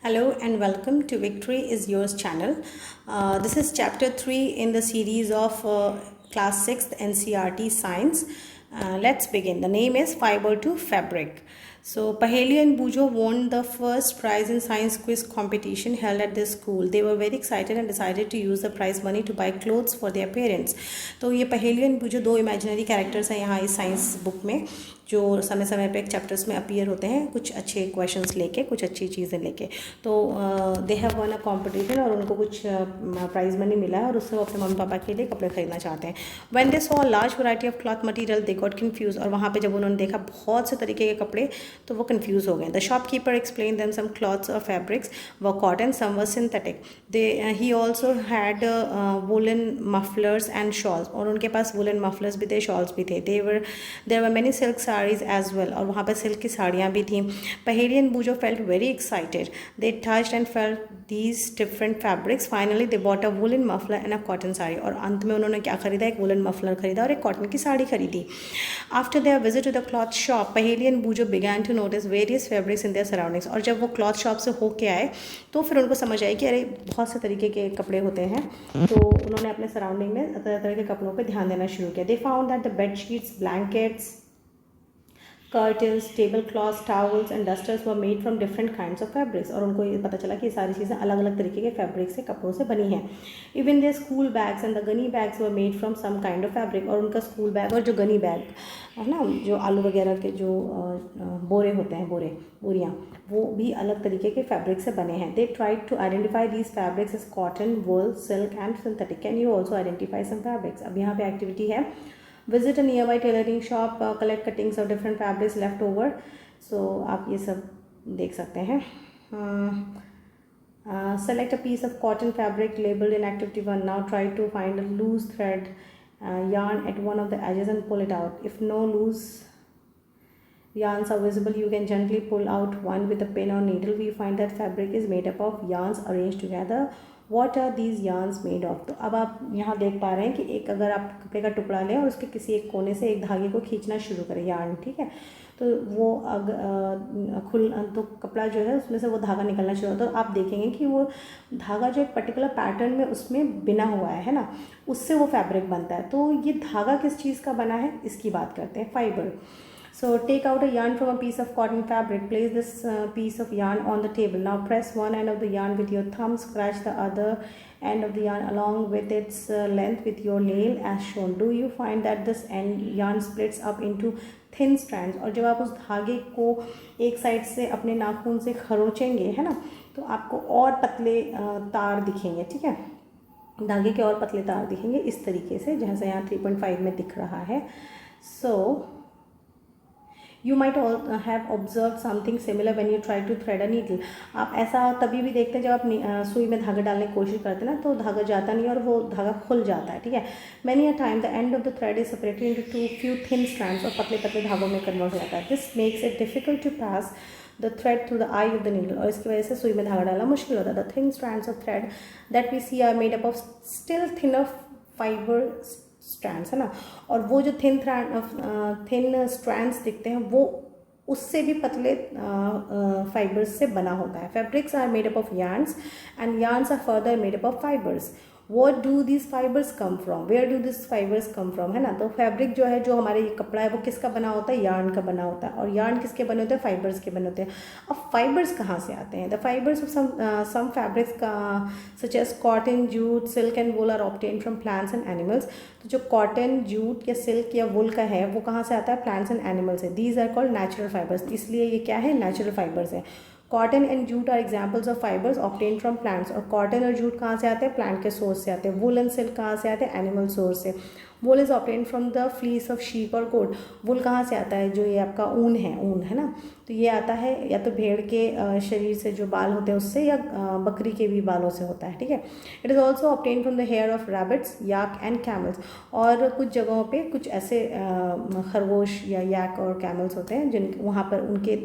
Hello and welcome to Victory is Yours channel. This is chapter 3 in the series of class 6th NCERT science. Let's begin. The name is Fiber to Fabric. So Paheli and Bujo won the first prize in science quiz competition held at this school. They were very excited and decided to use the prize money to buy clothes for their parents. तो ये पहेली and बुजो दो imaginary characters हैं यहाँ इस science book में, जो समय समय पे चैप्टर्स में अपीयर होते हैं कुछ अच्छे क्वेश्चंस लेके, कुछ अच्छी चीज़ें लेके। तो they have one a competition और उनको कुछ प्राइज मनी मिला है और उससे वो अपने मम्मी पापा के लिए कपड़े खरीदना चाहते हैं। When they saw large variety of cloth material they got confuse, और वहाँ पे जब उन्होंने देखा बहुत से तरीके के कपड़े तो वो कन्फ्यूज हो गए। The shopkeeper explain them some clothes और fabrics were cotton, some were synthetic. He also had woollen mufflers and shawls, और उनके पास वुलन मफलर्स भी थे, शॉल्स भी थे। There were many silk saris as well, और वहाँ पर सिल्क की साड़ियाँ भी थीं। Paheli and Bujo felt very excited, they touched and felt these different fabrics. Finally they bought a woollen muffler and a cotton sari, और अंत में उन्होंने क्या खरीदा, एक वुलन मफलर खरीदा और एक कॉटन की साड़ी खरीदी। After their visit to the cloth shop, Paheli and Bujo began to notice various fabrics in their surroundings, और जब वो क्लॉथ शॉप से होके आए तो फिर उनको समझ आई कि अरे बहुत से तरीके के कपड़े होते हैं। तो उन्होंने अपने सराउंडिंग में तरह तरह के कपड़ों पर ध्यान देना शुरू किया। They found that the bed sheets, blankets, curtains, table clothes, towels and dusters were made from different kinds of fabrics, और उनको ये पता चला कि ये सारी चीज़ें अलग अलग तरीके के फैब्रिक से, कपड़ों से बनी हैं। Even their school bags and the gunny bags were made from some kind of fabric, और उनका स्कूल बैग और जो गनी बैग है ना, जो आलू वगैरह के जो बोरे होते हैं, बोरियाँ, वो भी अलग तरीके के फैब्रिक से बने हैं। They tried to identify these fabrics as cotton, wool, silk and synthetic. Can you also identify some fabrics? अब यहाँ पे एक्टिविटी है, visit a nearby tailoring shop, collect cuttings of different fabrics left over. So आप ये सब देख सकते हैं। Select a piece of cotton fabric labeled in activity 1. Now try to find a loose thread yarn at one of the edges and pull it out. If no loose yarns are visible, you can gently pull out one with a pin or needle. We find that fabric is made up of yarns arranged together. What are these yarns made of? तो अब आप यहाँ देख पा रहे हैं कि एक अगर आप कपड़े का टुकड़ा लें और उसके किसी एक कोने से एक धागे को खींचना शुरू करें, यार्न, ठीक है, तो वो तो कपड़ा जो है उसमें से वो धागा निकलना शुरू होता है। तो आप देखेंगे कि वो धागा जो एक पर्टिकुलर पैटर्न में उसमें बिना हुआ है ना, उससे वो फैब्रिक बनता है। तो ये धागा किस चीज़ का बना है, इसकी बात करते हैं, fibre. So take out a yarn from a piece of cotton fabric. Place this piece of yarn on the table. Now press one end of the yarn with your thumb. Scratch the other end of the yarn along with its length with your nail as shown. Do you find that this end yarn splits up into thin strands? और जब आप उस धागे को एक side से अपने नाखून से खरोचेंगे, है ना, तो आपको और पतले तार दिखेंगे, ठीक है, धागे के और पतले तार दिखेंगे इस तरीके से, जैसे यहाँ 3.5 में दिख रहा है। So You might all have observed something similar when you try to thread a needle. आप ऐसा तभी भी देखते हैं जब आप सुई में धागा डालने की कोशिश करते हैं ना, तो धागा जाता नहीं और वो धागा खुल जाता है, ठीक है। Many a time the end of the thread is separated into few thin strands, और पतले पतले धागों में कन्वर्ट हो जाता है। This makes it difficult to pass the thread through the eye of the needle, और इसकी वजह से सुई में धागा डालना मुश्किल होता है। The thin strands of thread that we see are made up of still thinner fiber strands, है ना, और वो जो थिन स्ट्रैंड्स दिखते हैं वो उससे भी पतले फाइबर्स से बना होता है। Fabrics are made up of yarns and yarns are further made up of fibres. What do these fibers come from? Where do these fibers come from? है ना, तो फैब्रिक जो है, जो हमारे ये कपड़ा है, वो किसका बना होता है, यार्न का बना होता है, और यार्न किसके बने होते हैं, फाइबर्स के बने होते हैं। अब फाइबर्स कहाँ से आते हैं? The fibres of some fabrics such as cotton, jute, silk and wool are obtained from plants and animals. तो जो कॉटन, जूट या सिल्क या वुल का है वो कहाँ से आता है, प्लांट्स एंड एनिमल्स है। These are called natural fibres, इसलिए ये क्या है, नेचुरल फाइबर्स है। Cotton and jute are examples of fibres obtain from plants, और कॉटन और जूट कहाँ से आते हैं, प्लांट के सोर्स से आते हैं। वुल एंड सिल्क कहाँ से आते हैं, एनिमल सोर्स से। Wool is obtain from the fleece of sheep और गोट। वुल कहाँ से आता है, जो ये आपका ऊन है ना, तो ये आता है या तो भेड़ के शरीर से जो बाल होते हैं उससे, या बकरी के भी बालों से होता है, ठीक है। It is also obtain from the hair of rabbits, yak and camels, और कुछ जगहों पे कुछ ऐसे खरगोश या याक और कैमल्स होते हैं जिन वहाँ पर उनके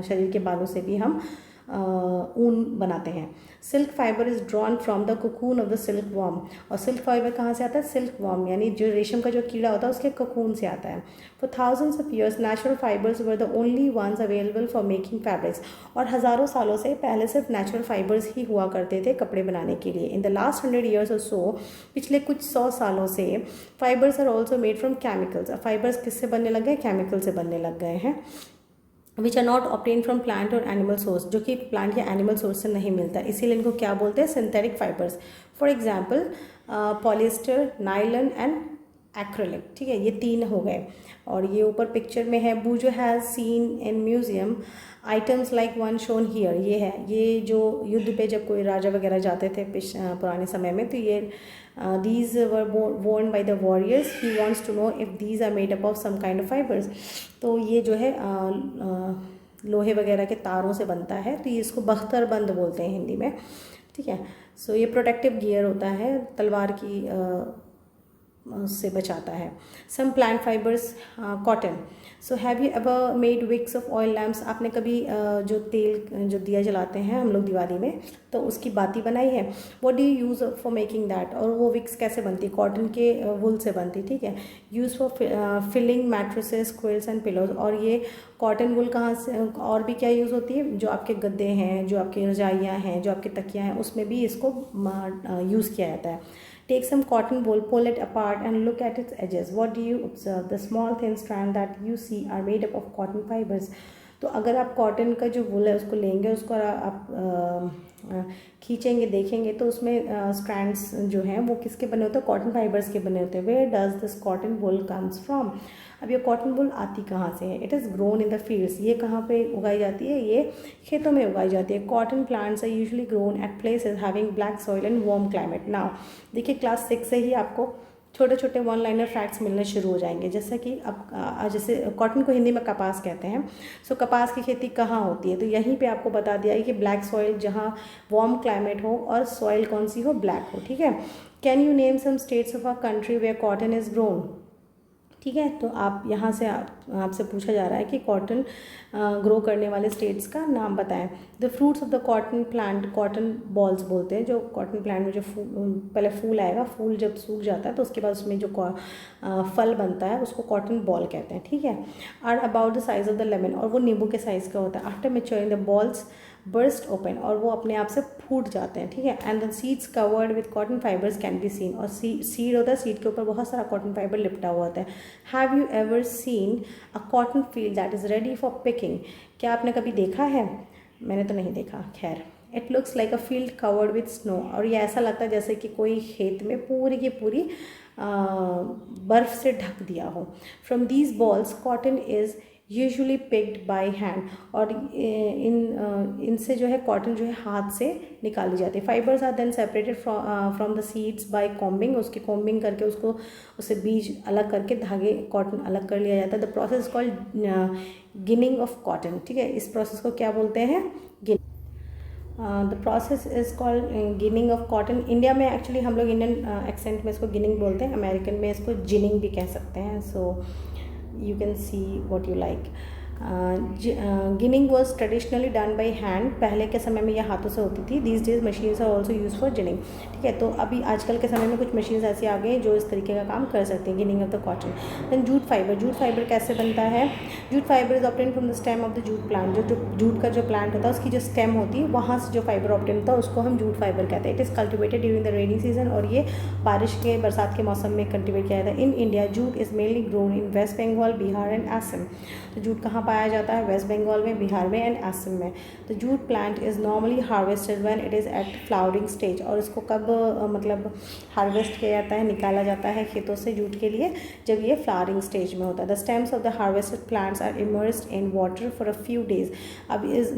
शरीर के बालों से भी हम ऊन बनाते हैं। Silk fibre is drawn from the cocoon of the silk worm. और सिल्क फाइबर कहाँ से आता है? सिल्क वॉर्म, यानी जो रेशम का जो कीड़ा होता है उसके कोकून से आता है। For thousands of years natural fibres were the only ones available for making fabrics. और हज़ारों सालों से पहले सिर्फ नेचुरल फाइबर्स ही हुआ करते थे कपड़े बनाने के लिए। इन द लास्ट 100 ईयर्स और सो, पिछले कुछ 100 सालों से fibres are also made from chemicals. Fibres किससे बनने लग गए? केमिकल से बनने लग गए हैं। Which are not obtain from plant और एनिमल सोर्स, जो कि प्लांट या एनिमल सोर्स से नहीं मिलता, इसीलिए इनको क्या बोलते हैं? Synthetic fibres. For example polyester, nylon and acrylic. ठीक है, ये 3 हो गए। और ये ऊपर पिक्चर में है, Boojho has seen in museum items like one shown here. ये है, ये जो युद्ध पे जब कोई राजा वगैरह जाते थे पुराने समय में, तो ये these were worn by the warriors. He wants to know if these are made up of some kind of fibers. तो ये जो है लोहे वगैरह के तारों से बनता है, तो ये इसको बख्तरबंद बोलते हैं हिंदी में। ठीक है, सो ये प्रोटेक्टिव गियर होता है, तलवार की से बचाता है। Some plant fibres, cotton. So have you ever made wicks of oil lamps. आपने कभी जो तेल जो दिया जलाते हैं हम लोग दिवाली में, तो उसकी बाती बनाई है? What do you use for making that. और वो विक्स कैसे बनती? कॉटन के वुल से बनती। ठीक है, use for filling mattresses, quilts and pillows. और ये कॉटन वुल कहाँ से और भी क्या यूज़ होती है? जो आपके गद्दे हैं, जो आपकी रजाइयाँ हैं, जो आपकी तकियाँ हैं, उसमें भी इसको यूज़ किया जाता है। Take some cotton wool, pull it apart and look at its edges. What do you observe? The small thin strands that you see are made up of cotton fibers. तो अगर आप कॉटन का जो वूल है उसको लेंगे, उसको आप खींचेंगे, देखेंगे, तो उसमें स्ट्रैंड्स जो हैं वो किसके बने होते हैं? कॉटन फाइबर्स के बने होते हैं। Where does this cotton wool comes from. अब ये कॉटन वूल आती कहाँ से है? It is grown in the fields. ये कहाँ पे उगाई जाती है? ये खेतों में उगाई जाती है। Cotton plants are usually grown at places having black soil and warm climate. Now देखिए, क्लास 6 से ही आपको छोटे छोटे वन लाइनर फैक्ट्स मिलने शुरू हो जाएंगे। जैसे कि अब जैसे कॉटन को हिंदी में कपास कहते हैं। सो कपास की खेती कहाँ होती है? तो यहीं पे आपको बता दिया है कि ब्लैक सॉइल, जहाँ वार्म क्लाइमेट हो और सॉइल कौन सी हो? ब्लैक हो। ठीक है, can you name some states of a country where cotton is grown. ठीक है, तो आप यहाँ से आपसे पूछा जा रहा है कि कॉटन ग्रो करने वाले स्टेट्स का नाम बताएं। The fruits of the cotton plant, cotton balls बोलते हैं। जो कॉटन प्लांट में जो पहले फूल आएगा, फूल जब सूख जाता है तो उसके बाद उसमें जो फल बनता है उसको कॉटन बॉल कहते हैं। ठीक है, are about the size of the lemon. और वो नींबू के साइज़ का होता है। After maturing the bolls burst open, और वो अपने आप से फूट जाते हैं। ठीक है, and the seeds covered with cotton fibres can be seen. और सीड होता है, सीड के ऊपर बहुत सारा कॉटन फाइबर लिपटा हुआ होता है। Have you ever seen a cotton field that is ready for picking. क्या आपने कभी देखा है? मैंने तो नहीं देखा। खैर, it looks like a field covered with snow. और ये ऐसा लगता है जैसे कि कोई खेत में पूरी की पूरी बर्फ़ से ढक दिया हो। From these balls cotton is usually picked bye hand. और इनसे जो है कॉटन जो है हाथ से निकाली जाती है। Fibres are then separated from the seeds by combing. उसकी कॉम्बिंग करके उससे बीज अलग करके धागे कॉटन अलग कर लिया जाता है। The process called ginning of cotton. ठीक है, इस प्रोसेस को क्या बोलते हैं? The process is called ginning of cotton. India में एक्चुअली हम लोग इंडियन एक्सेंट में इसको गिनिंग बोलते हैं, अमेरिकन में इसको जिनिंग भी कह सकते हैं। So you can see what you like. Ginning was traditionally done by hand. पहले के समय में यह हाथों से होती थी। These days machines are also use for ginning. ठीक है, तो अभी आजकल के समय में कुछ मशीन्स ऐसी आ गई जो इस तरीके का काम कर सकती हैं, ginning of the cotton. Then jute fibre. Jute fibre कैसे बनता है? Jute fibre is obtain from the stem of the jute plant. जो जूट का जो प्लांट होता है उसकी जो स्टेम होती है वहाँ से जो फाइबर ऑब्टेन होता है उसको हम जूट फाइबर कहते हैं। It is cultivated during the rainy season. और ये बारिश के बरसात के मौसम में कल्टिवेट किया जाता है। In India jute is mainly grown in West Bengal, Bihar and Assam. तो जूट कहाँ पाया जाता है? वेस्ट बंगाल में, बिहार में एंड असम में। तो jute plant is normally harvested when it is at flowering stage. और इसको कब मतलब हार्वेस्ट किया जाता है, निकाला जाता है खेतों से जूट के लिए? जब ये फ्लावरिंग स्टेज में होता है। The stems of the harvested plants are immersed in water for a few days. अब इस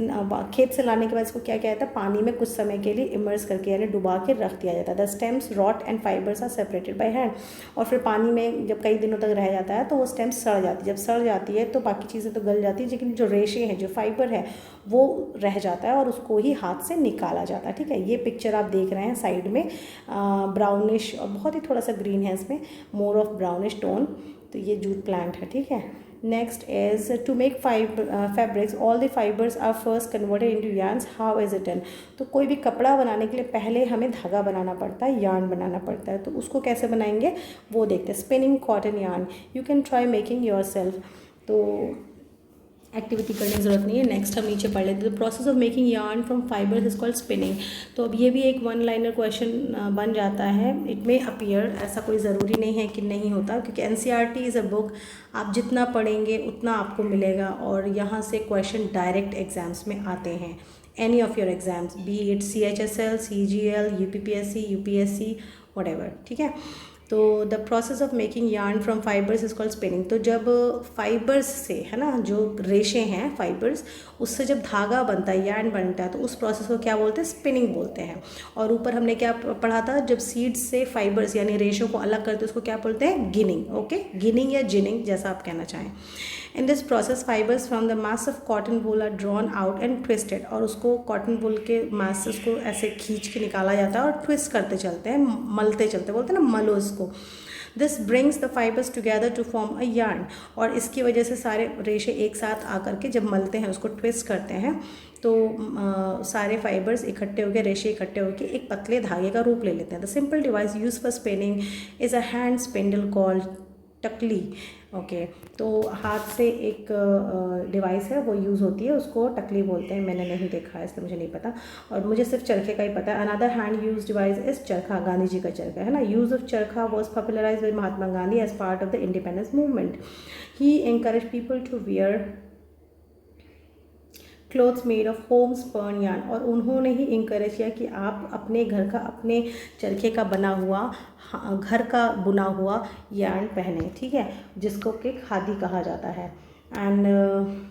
खेत से लाने के बाद इसको क्या किया जाता है? पानी में कुछ समय के लिए इमर्स करके यानी डुबा के रख दिया जाता है। The stems rot and fibres are separated by hand. और फिर पानी में जब कई दिनों तक रह जाता है तो वो स्टेम्स सड़ जाती है। जब सड़ जाती है तो बाकी चीज़ें तो गल जाती है, लेकिन जो रेशे हैं, जो फाइबर है, वो रह जाता है और उसको ही हाथ से निकाला जाता है। ठीक है, ये पिक्चर आप देख रहे हैं साइड में ब्राउनिश और बहुत ही थोड़ा सा ग्रीन है इसमें, मोर ऑफ ब्राउनिश टोन। तो ये जूट प्लांट है। ठीक है, next is to make fabrics all the fibres are first converted into yarns, how is it done. तो कोई भी कपड़ा बनाने के लिए पहले हमें धागा बनाना पड़ता है, यार्न बनाना पड़ता है, तो उसको कैसे बनाएंगे वो देखते हैं। Spinning cotton yarn, you can try making your self. तो एक्टिविटी करने की ज़रूरत नहीं है। नेक्स्ट हम नीचे पढ़ लेते हैं। The process of making yarn from fibres is called spinning. तो अब ये भी एक वन लाइनर क्वेश्चन बन जाता है। इट मे अपीयर, ऐसा कोई ज़रूरी नहीं है कि नहीं होता, क्योंकि NCERT इज़ अ बुक, आप जितना पढ़ेंगे उतना आपको मिलेगा, और यहाँ से क्वेश्चन डायरेक्ट एग्जाम्स में आते हैं। Any of your exams, B it CHSL, CGL, UPPSC, UPSC, whatever, ठीक है। तो the process of making yarn from fibres is called spinning. तो जब फाइबर्स से, है ना, जो रेशे हैं फाइबर्स, उससे जब धागा बनता है, यार्न बनता है, तो उस प्रोसेस को क्या बोलते हैं, स्पिनिंग बोलते हैं। और ऊपर हमने क्या पढ़ा था, जब सीड्स से फाइबर्स यानी रेशों को अलग करते हैं उसको क्या बोलते हैं, गिनिंग। ओके, गिनिंग या जिनिंग, जैसा आप कहना चाहें। In this process fibres from the mass of cotton wool are drawn out and twisted. और उसको कॉटन वूल के मासेस को ऐसे खींच के निकाला जाता है और ट्विस्ट करते चलते हैं, मलते चलते, बोलते हैं ना, मलो इसको। This brings the fibres together to form a yarn. और इसकी वजह से सारे रेशे एक साथ आकर के जब मलते हैं, उसको ट्विस्ट करते हैं, तो सारे फाइबर्स इकट्ठे होकर, रेशे इकट्ठे होकर एक पतले धागे का रूप ले लेते हैं। The simple device use for spinning is a hand spindle called takli. Okay, तो हाथ से एक डिवाइस है वो यूज़ होती है, उसको टकली बोलते हैं। मैंने नहीं देखा है इसलिए मुझे नहीं पता, और मुझे सिर्फ चरखे का ही पता है। Another hand use device is charkha, Gandhi ji का चरखा, है ना। Use of charkha was popularized by Mahatma Gandhi as part of the independence movement. He encourage people to wear clothes made of home spun yarn. और उन्होंने ही इंकरेज किया कि आप अपने घर का, अपने चरखे का बना हुआ, घर का बुना हुआ यार्न पहने, ठीक है, जिसको कि खादी कहा जाता है। एंड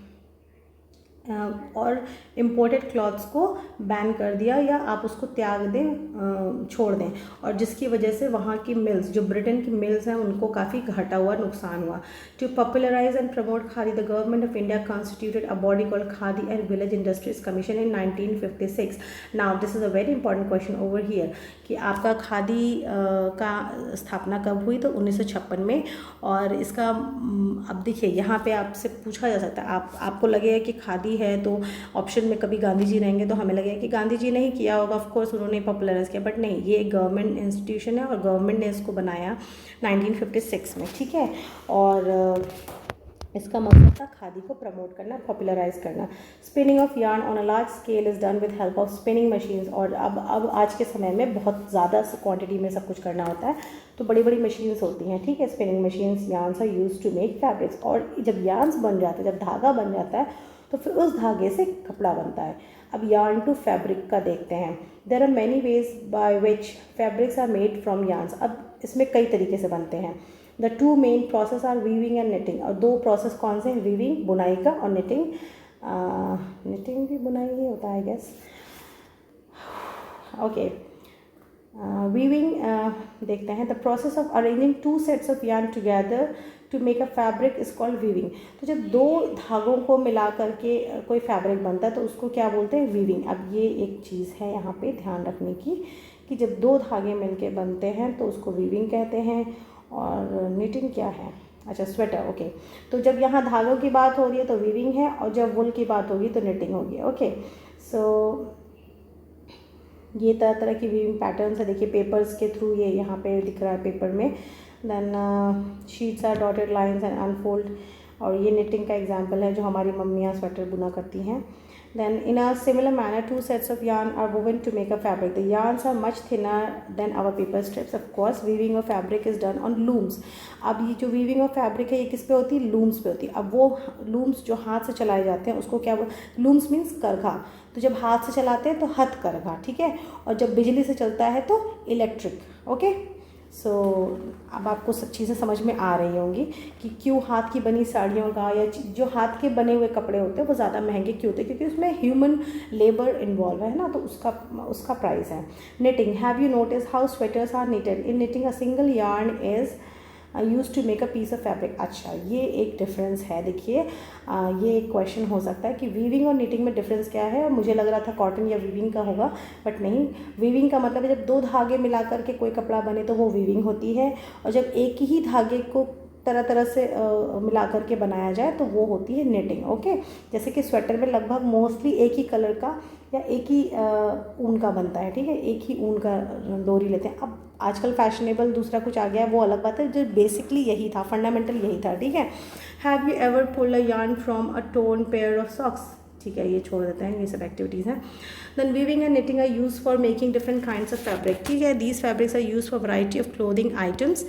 और इम्पोर्टेड क्लॉथ्स को बैन कर दिया, या आप उसको त्याग दें, छोड़ दें, और जिसकी वजह से वहाँ की मिल्स, जो ब्रिटेन की मिल्स हैं, उनको काफ़ी घटा हुआ, नुकसान हुआ। To popularise and promote khadi, the government of India constituted a body called Khadi and Village Industries Commission in 1956। Now this is a very important question over here, कि आपका खादी का स्थापना कब हुई, तो 1956 में। और इसका अब देखिए, यहाँ पे आपसे पूछा जा सकता है, आपको लगेगा कि खादी है, तो ऑप्शन में कभी गांधी जी रहेंगे, तो हमें लगेगा कि गांधी जी ने ही किया होगा, ऑफ कोर्स उन्होंने पॉपुलराइज किया, बट नहीं, ये एक गवर्नमेंट इंस्टीट्यूशन है, और गवर्नमेंट ने इसको बनाया 1956 में, ठीक है। और इसका मकसद था खादी को प्रमोट करना, पॉपुलराइज करना। Spinning of yarn on a large scale is done with help of spinning machines. और अब आज के समय में बहुत ज़्यादा क्वांटिटी में सब कुछ करना होता है, तो बड़ी बड़ी मशीन्स होती हैं, ठीक है। Spinning machines, yarns are used to make fabrics. और जब यार्न्स बन जाते हैं, जब धागा बन जाता है, तो फिर उस धागे से कपड़ा बनता है। अब यार्न टू फैब्रिक का देखते हैं। There are many ways by which fabrics are made from yarns. अब इसमें कई तरीके से बनते हैं। The two main process are weaving and knitting. और दो प्रोसेस कौन से हैं, वीविंग बुनाई का, और निटिंग, निटिंग भी बुनाई ही होता है, आई गेस। ओके, वीविंग देखते हैं। The process of arranging two sets of yarn together to make a fabric is called weaving. तो जब दो धागों को मिला करके कोई फैब्रिक बनता है, तो उसको क्या बोलते हैं, वीविंग। अब ये एक चीज़ है यहाँ पे ध्यान रखने की, कि जब दो धागे मिलके बनते हैं तो उसको वीविंग कहते हैं। और निटिंग क्या है, अच्छा, स्वेटर, ओके। तो जब यहाँ धागों की बात हो रही है तो वीविंग है, और जब वुल की बात होगी तो निटिंग होगी, ओके। सो ये तरह तरह की वीविंग पैटर्न्स है, देखिए पेपर्स के थ्रू, ये यहाँ पे दिख रहा है पेपर में। Then sheets are dotted lines and unfold. और ये निटिंग का एग्जाम्पल है, जो हमारी मम्मियाँ स्वेटर बुना करती हैं। Then in a similar manner, two sets of yarn are woven to make a fabric. The yarns are much thinner than our paper strips. Of course, weaving of fabric is done on looms. अब ये जो weaving of fabric है, ये किस पे होती है, looms पे होती है। अब वो looms जो हाथ से चलाए जाते हैं, उसको क्या looms मीन्स करघा। तो जब हाथ से चलाते हैं तो हथ करघा, ठीक है। और जब बिजली से चलता है तो इलेक्ट्रिक, ओके। सो अब आपको सब चीज़ें समझ में आ रही होंगी कि क्यों हाथ की बनी साड़ियों का, या जो हाथ के बने हुए कपड़े होते हैं, वो ज़्यादा महंगे क्यों होते हैं, क्योंकि उसमें ह्यूमन लेबर इन्वॉल्व है ना, तो उसका प्राइस है। Knitting, have you notice how sweaters are knitted. In knitting a single yarn is use to make a piece of fabric. अच्छा, ये एक डिफरेंस है, देखिए। ये एक क्वेश्चन हो सकता है कि वीविंग और निटिंग में डिफरेंस क्या है। मुझे लग रहा था कॉटन या वीविंग का होगा, बट नहीं। वीविंग का मतलब है जब दो धागे मिला करके कोई कपड़ा बने तो वो वीविंग होती है, और जब एक ही धागे को तरह तरह से मिला करके बनाया जाए तो वो होती है नेटिंग। ओके, जैसे कि स्वेटर में लगभग मोस्टली एक ही कलर का या एक ही ऊन का बनता है, ठीक है, एक ही ऊन का डोरी लेते हैं। अब आजकल फैशनेबल दूसरा कुछ आ गया है, वो अलग बात है, जो बेसिकली यही था, फंडामेंटल यही था, ठीक है। Have you ever pulled a yarn from a tone pair of socks, ठीक है, ये छोड़ देते हैं, ये सब एक्टिविटीज़ हैं। Then weaving and knitting are use for making different kinds of fabric, ठीक है, these fabrics are use for variety of clothing items,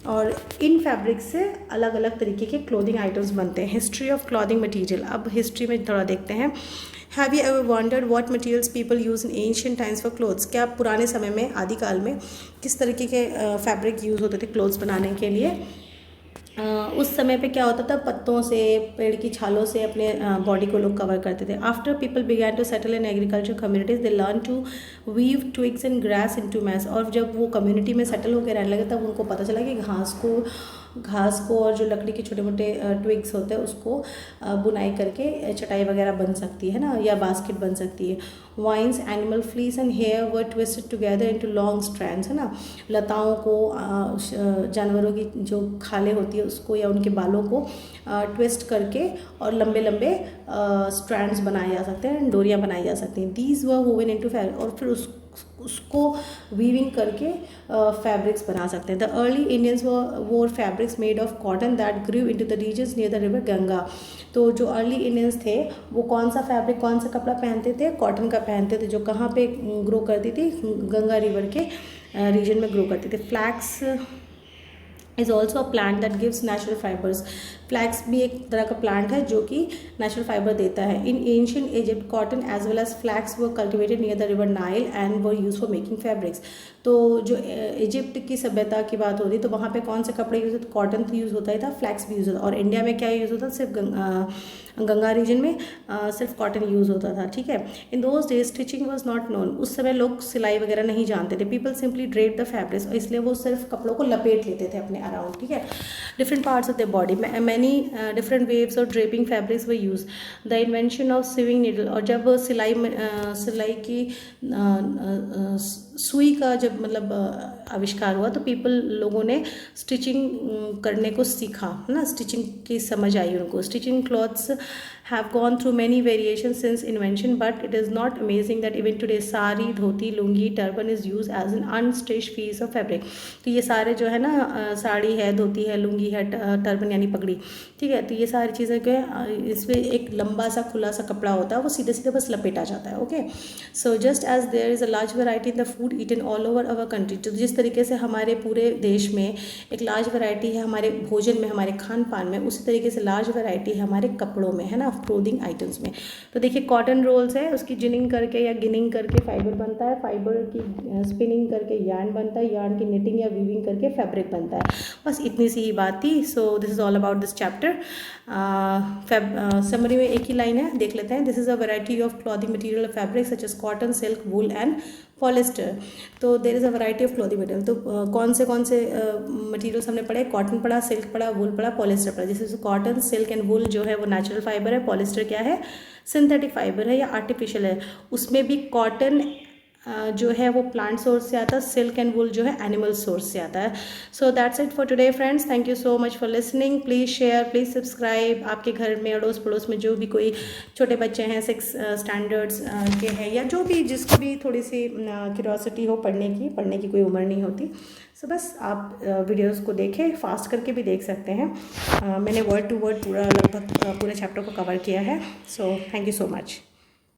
और इन फैब्रिक से अलग अलग तरीके के क्लोथिंग आइटम्स बनते हैं। हिस्ट्री ऑफ क्लॉथिंग मटीरियल, अब हिस्ट्री में थोड़ा देखते हैं। Have you ever wondered what materials people use in ancient times for clothes, क्या पुराने समय में, आदिकाल में किस तरीके के फैब्रिक यूज़ होते थे क्लोथ्स बनाने के लिए। उस समय पे क्या होता था, पत्तों से, पेड़ की छालों से अपने बॉडी को लोग कवर करते थे। After people began to settle in agriculture communities they learn to weave twigs and grass into mats, और जब वो कम्युनिटी में सेटल होकर रहने लगे तब उनको पता चला कि घास को और जो लकड़ी के छोटे मोटे ट्विग्स होते हैं उसको बुनाई करके चटाई वगैरह बन सकती है ना, या बास्केट बन सकती है। Vines, animal fleece and hair were twisted together into long strands, है ना, लताओं को, जानवरों की जो खालें होती है उसको या उनके बालों को ट्विस्ट करके और लंबे लंबे स्ट्रैंड्स बनाए जा सकते हैं, डोरियाँ बनाई जा सकती हैं। These were woven into fabric, और फिर उसको वीविंग करके फैब्रिक्स बना सकते हैं। The early Indians wore fabrics made of cotton that grew into the regions near the river Ganga, तो जो अर्ली इंडियंस थे वो कौन सा फैब्रिक, कौन सा कपड़ा पहनते थे, कॉटन का पहनते थे, जो कहाँ पे ग्रो करती थी, गंगा रिवर के रीजन में ग्रो करती थी। Flax is also a plant that gives natural fibres, flax भी एक तरह का प्लांट है जो कि नेचुरल फाइबर देता है। In ancient Egypt cotton as well as flax were cultivated near the river Nile and were use for making fabrics, तो जो इजिप्ट की सभ्यता की बात हो रही तो वहाँ पे कौन से कपड़े यूज़ होते, कॉटन तो यूज़ होता ही था, फ्लैक्स भी यूज़ होता, और इंडिया में क्या यूज़ होता, सिर्फ गंगा रीजन में सिर्फ कॉटन यूज़ होता था, ठीक है। In those days stitching was not known, उस समय लोग सिलाई वगैरह नहीं जानते थे। People simply drape the fabrics, इसलिए वो सिर्फ कपड़ों को लपेट लेते थे अपने अराउंड, ठीक है। Different parts of the body, many different waves of draping fabrics were use. The invention of swimming needle, और जब सिलाई की सुई का जब मतलब आविष्कार हुआ तो लोगों ने स्टिचिंग करने को सीखा, है ना, स्टिचिंग की समझ आई उनको। Stitching clothes have gone through many variations since invention, but it is not amazing that even today sari, dhoti, lungi, turban is used as an unstitched piece of fabric। तो ये सारे जो है ना, साड़ी है, धोती है, लुंगी है, टर्बन यानी पगड़ी, ठीक है, तो ये सारी चीज़ें क्या है, इसमें एक लंबा सा खुला सा कपड़ा होता है, वो सीधे सीधे बस लपेटा जाता है। Okay, so just as there is a large variety in the food eaten all over our country, तो जिस तरीके से हमारे पूरे देश में एक लार्ज वैरायटी है हमारे भोजन में, हमारे खान पान में, उसी तरीके से लार्ज वैरायटी है हमारे कपड़ों में, है ना, क्लोथिंग आइटम्स में। तो देखिए कॉटन रोल्स है, उसकी जिनिंग करके या गिनिंग करके फाइबर बनता है, फाइबर की स्पिनिंग करके यार्न बनता है, यार्न की निटिंग या वीविंग करके फैब्रिक बनता है। बस इतनी सी ही बात थी। So this is all about this chapter. Summary में एक ही लाइन है, देख लेते हैं। This is a variety of clothing material of fabric such as cotton, silk, wool and polyester. तो there is a variety of clothing material. तो कौन से मटेरियल्स हमने पढ़े, कॉटन पढ़ा, सिल्क पढ़ा, वूल पढ़ा, पॉलिस्टर पढ़ा। जैसे कॉटन, सिल्क एंड वूल जो है वो नेचुरल फाइबर है, पॉलिस्टर क्या है, सिंथेटिक फाइबर है या आर्टिफिशियल है। उसमें भी कॉटन जो है वो प्लांट सोर्स से आता है, सिल्क एंड वूल जो है एनिमल सोर्स से आता है। So that's it for today friends, thank you so much for listening. Please share, please subscribe. आपके घर में अड़ोस पड़ोस में जो भी कोई छोटे बच्चे हैं 6 स्टैंडर्ड्स के हैं, या जो भी जिसको भी थोड़ी सी क्यूरियोसिटी हो पढ़ने की कोई उम्र नहीं होती। सो बस आप वीडियोस को देखें, फास्ट करके भी देख सकते हैं। मैंने वर्ड टू वर्ड पूरा लगभग पूरे चैप्टर को कवर किया है। So thank you so much.